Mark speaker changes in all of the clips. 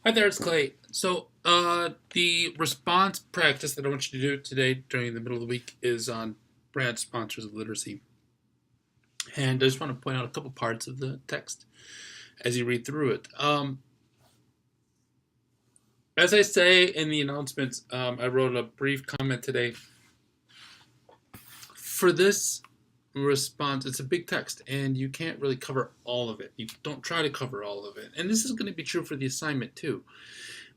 Speaker 1: Hi there, it's Clay. The response practice that I want you to do today during the middle of the week is on brand sponsors of literacy. And I just want to point out a couple parts of the text as you read through it. As I say in the announcements, I wrote a brief comment today. For this response, it's a big text, and you can't really cover all of it. You don't try to cover all of it. And this is going to be true for the assignment, too.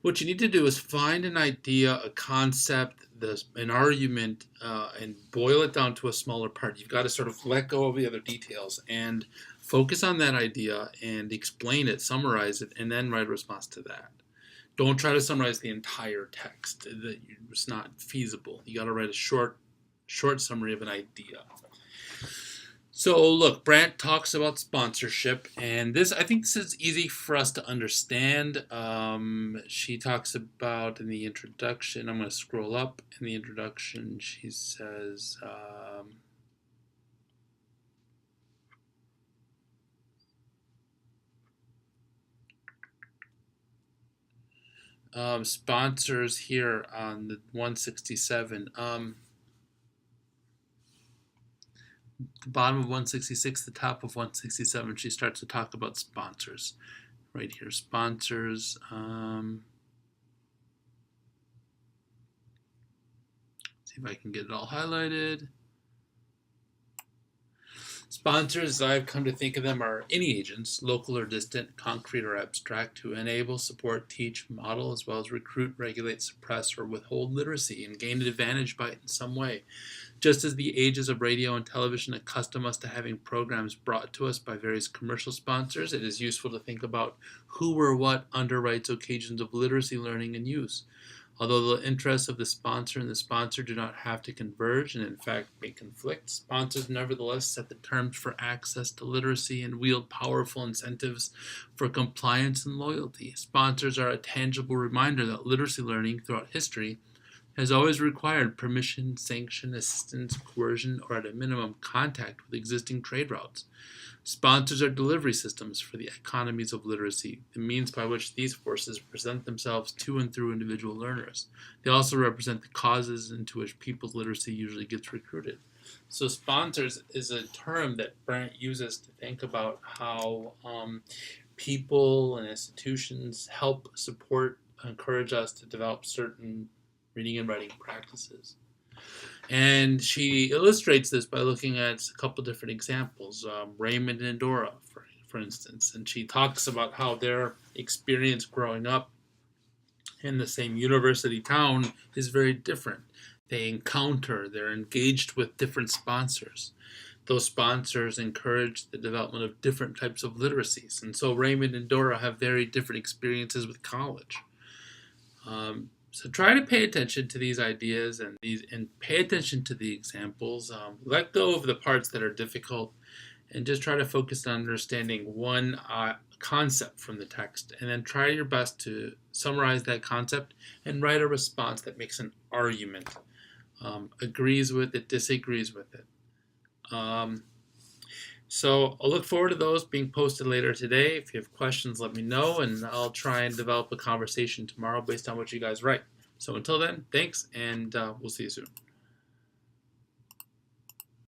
Speaker 1: What you need to do is find an idea, a concept, an argument, and boil it down to a smaller part. You've got to sort of let go of the other details and focus on that idea and explain it, summarize it, and then write a response to that. Don't try to summarize the entire text. It's not feasible. You got to write a short summary of an idea. So look, Brandt talks about sponsorship, and I think this is easy for us to understand. She talks about in the introduction. I'm going to scroll up in the introduction. She says. Sponsors here on the 167. The bottom of 166, the top of 167, she starts to talk about sponsors. Right here, sponsors. See if I can get it all highlighted. Sponsors, I've come to think of them, are any agents, local or distant, concrete or abstract, who enable, support, teach, model, as well as recruit, regulate, suppress, or withhold literacy and gain an advantage by it in some way. Just as the ages of radio and television accustom us to having programs brought to us by various commercial sponsors, it is useful to think about who or what underwrites occasions of literacy learning and use. Although the interests of the sponsor and the sponsor do not have to converge and in fact may conflict, sponsors nevertheless set the terms for access to literacy and wield powerful incentives for compliance and loyalty. Sponsors are a tangible reminder that literacy learning throughout history has always required permission, sanction, assistance, coercion, or at a minimum contact with existing trade routes. Sponsors are delivery systems for the economies of literacy, the means by which these forces present themselves to and through individual learners. They also represent the causes into which people's literacy usually gets recruited. So, sponsors is a term that Brandt uses to think about how people and institutions help support, encourage us to develop certain reading and writing practices. And she illustrates this by looking at a couple different examples, Raymond and Dora, for instance. And she talks about how their experience growing up in the same university town is very different. They're engaged with different sponsors. Those sponsors encourage the development of different types of literacies. And so Raymond and Dora have very different experiences with college. So try to pay attention to these ideas and pay attention to the examples. Let go of the parts that are difficult, and just try to focus on understanding one concept from the text, and then try your best to summarize that concept and write a response that makes an argument, agrees with it, disagrees with it. So I'll look forward to those being posted later today. If you have questions, let me know, and I'll try and develop a conversation tomorrow based on what you guys write. So until then, thanks, and we'll see you soon.